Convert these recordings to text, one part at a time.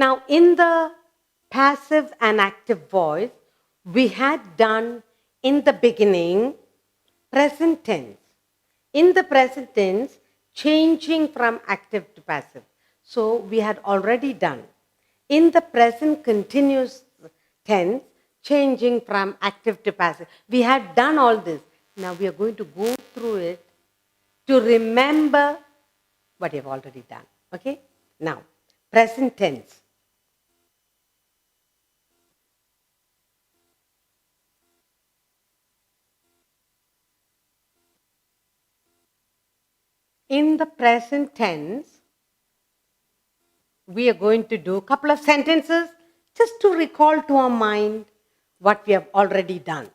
Now, in the passive and active voice, we had done in the beginning present tense. In the present tense, changing from active to passive. So, we had already done. In the present continuous tense, changing from active to passive. We had done all this. Now, we are going to go through it to remember what you've already done. Okay? Now, present tense. In the present tense, we are going to do a couple of sentences just to recall to our mind what we have already done.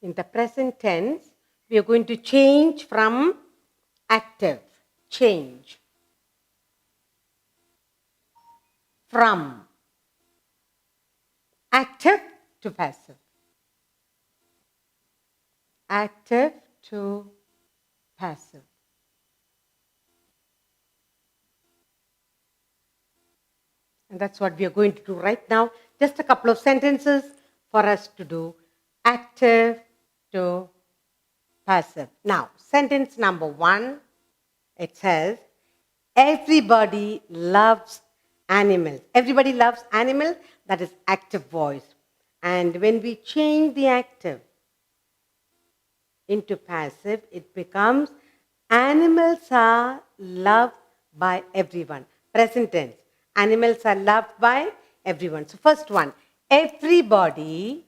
In the present tense, we are going to change from active, change, from active to passive, active to passive. And that's what we are going to do right now. Just a couple of sentences for us to do active to passive. Now, sentence number 1, it says, everybody loves animals. Everybody loves animals, that is active voice. And when we change the active into passive, it becomes animals are loved by everyone. Present tense. Animals are loved by everyone. So first one, everybody loves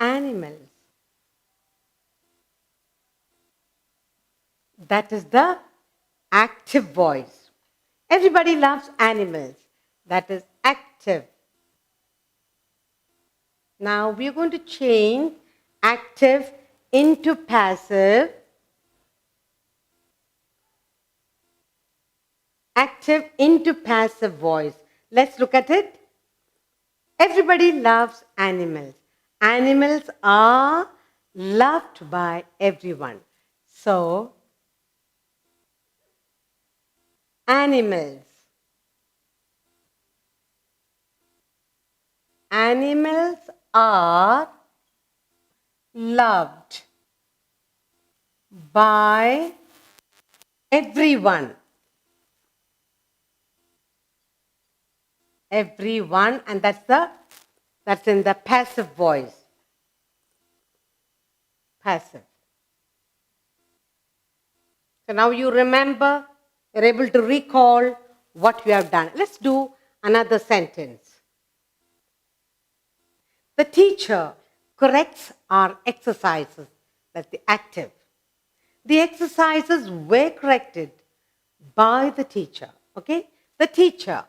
animals. That is the active voice. Everybody loves animals. That is active. Now we are going to change active into passive. Active into passive voice. Let's look at it. Everybody loves animals. Animals are loved by everyone. So, animals. Animals are loved by everyone. Everyone, and that's in the passive voice. Passive. So now you remember, you're able to recall what we have done. Let's do another sentence. The teacher corrects our exercises. That's the active. The exercises were corrected by the teacher. Okay? The teacher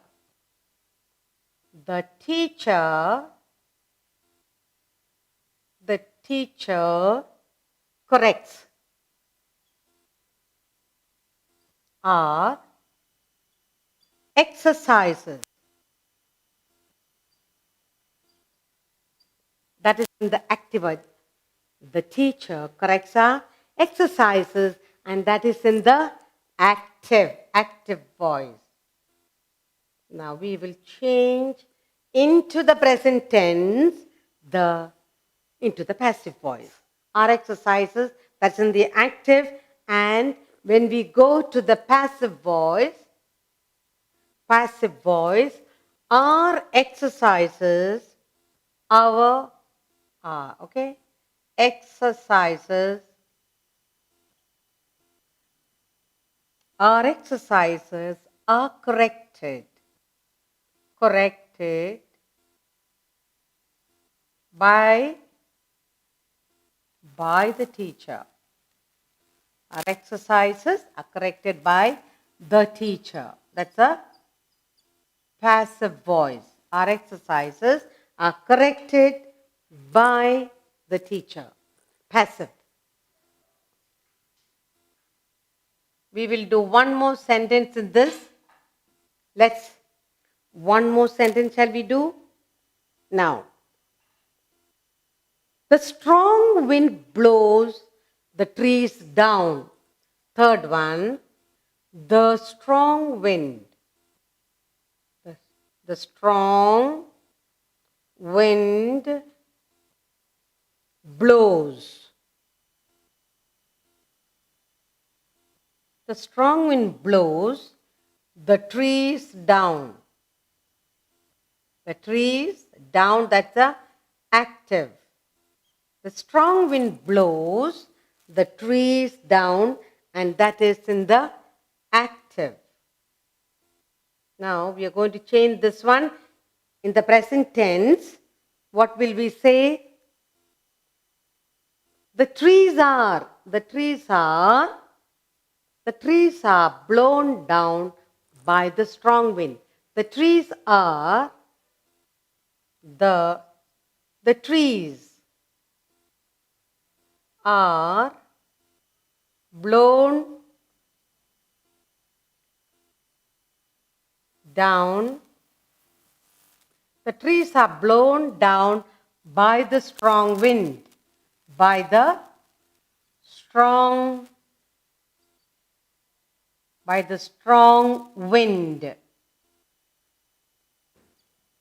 corrects our exercises. That is in the active voice. The teacher corrects our exercises, and that is in the active voice. Now we will change into the present tense into the passive voice. Our exercises, that's in the active, and when we go to the passive voice, our exercises, exercises are corrected by the teacher. Our exercises are corrected by the teacher. That's a passive voice. Our exercises are corrected by the teacher. Passive. We will do one more sentence in this. One more sentence shall we do? Now, The strong wind blows the trees down. Third one, the strong wind. The strong wind blows. The strong wind blows the trees down. The trees down, that's the active. The strong wind blows the trees down, and that is in the active. Now we are going to change this one in the present tense. What will we say? The trees are blown down by the strong wind. The trees are the trees are blown down. The trees are blown down by the strong wind. By the strong wind.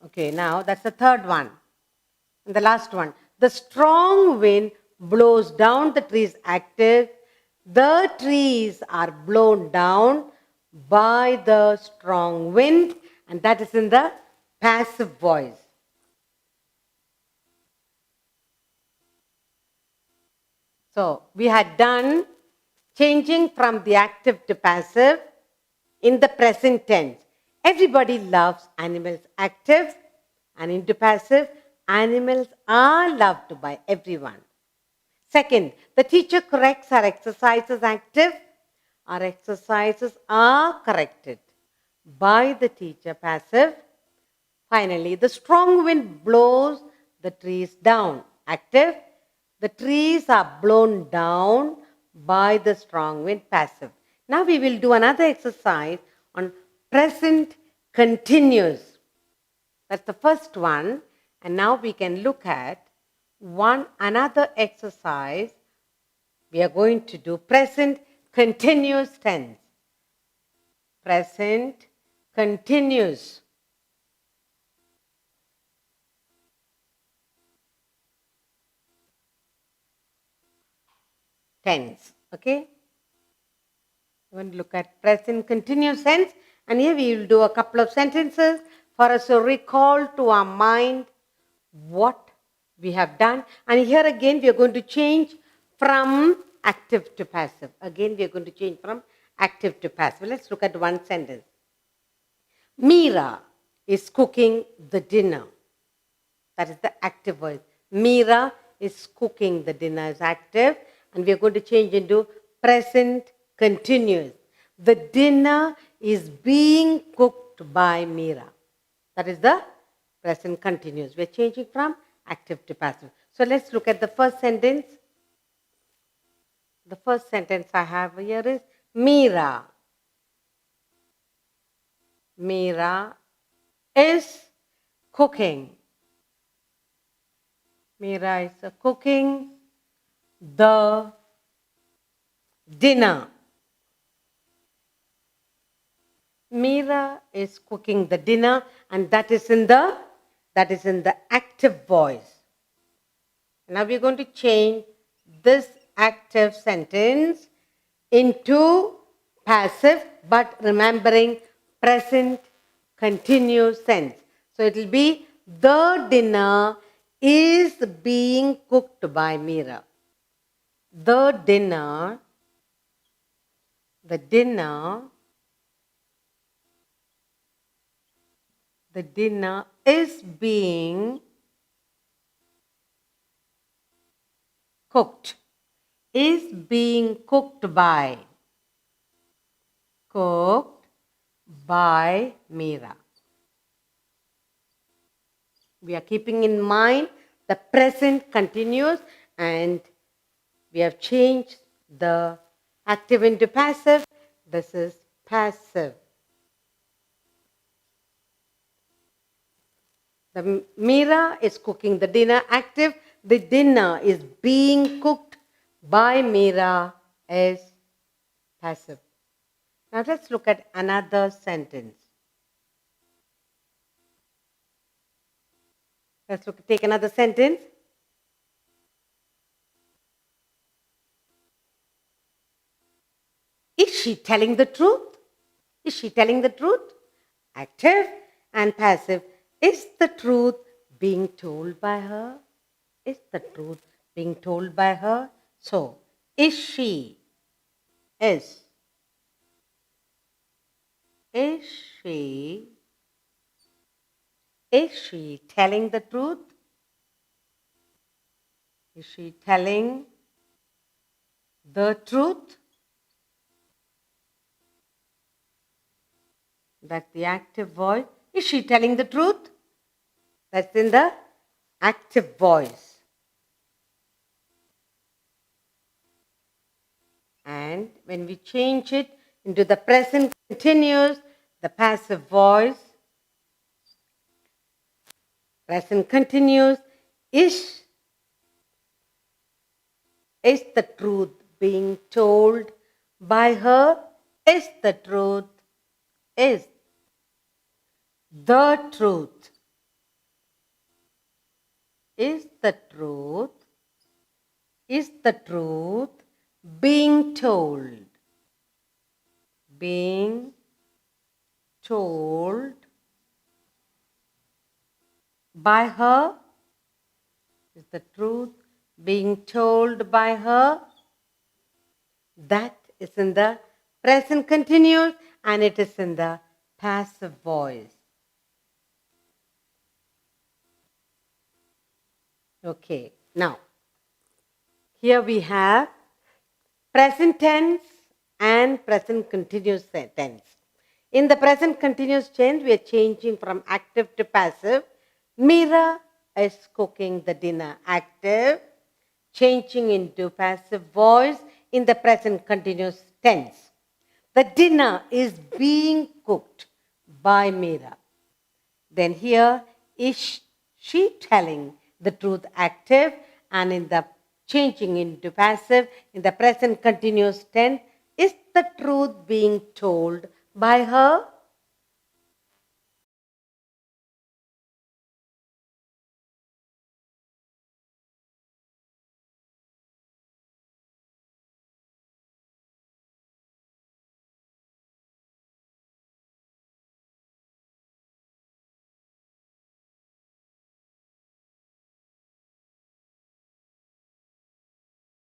Okay, now that's the third one. And the last one. The strong wind blows down the trees active. The trees are blown down by the strong wind, and that is in the passive voice. So we had done changing from the active to passive in the present tense. Everybody loves animals active, and into passive, animals are loved by everyone. Second, the teacher corrects our exercises active. Our exercises are corrected by the teacher passive. Finally, the strong wind blows the trees down active. The trees are blown down by the strong wind passive. Now we will do another exercise on present continuous. That's the first one. And now we can look at another exercise. We are going to do present continuous tense. Present continuous. Tense. Okay? We're going to look at present continuous tense, and here we will do a couple of sentences for us to recall to our mind what we have done. And here again we are going to change from active to passive. Again we are going to change from active to passive. Let's look at one sentence. Meera is cooking the dinner. That is the active voice. Meera is cooking the dinner is active, and we are going to change into present continuous. The dinner is being cooked by Meera. That is the present continuous. We are changing from active to passive. So let's look at the first sentence. The first sentence I have here is Meera. Meera is cooking. Meera is cooking the dinner. Meera is cooking the dinner, and that is in the active voice. Now we're going to change this active sentence into passive, but remembering present continuous tense. So it will be the dinner is being cooked by Meera. The dinner is being cooked. Is being cooked by. Cooked by Meera. We are keeping in mind the present continuous, and we have changed the active into passive. This is passive. The Meera is cooking the dinner active. The dinner is being cooked by Meera is passive. Now let's look at another sentence. Take another sentence. Is she telling the truth? Is she telling the truth? Active and passive. Is the truth being told by her? Is the truth being told by her? So, is she? Is she? Is she telling the truth? Is she telling the truth? That's the active voice. Is she telling the truth? That's in the active voice. And when we change it into the present continuous, the passive voice, present continuous, is the truth being told by her? Is the truth? Is the truth? Is the truth? Is the truth being told? Being told by her? Is the truth being told by her? That is in the present continuous and it is in the passive voice. Okay, now here we have present tense and present continuous tense. In the present continuous tense, we are changing from active to passive. Meera is cooking the dinner. Active, changing into passive voice in the present continuous tense. The dinner is being cooked by Meera. Then here, is she telling the truth? Active, and in the changing into passive, in the present continuous tense, is the truth being told by her?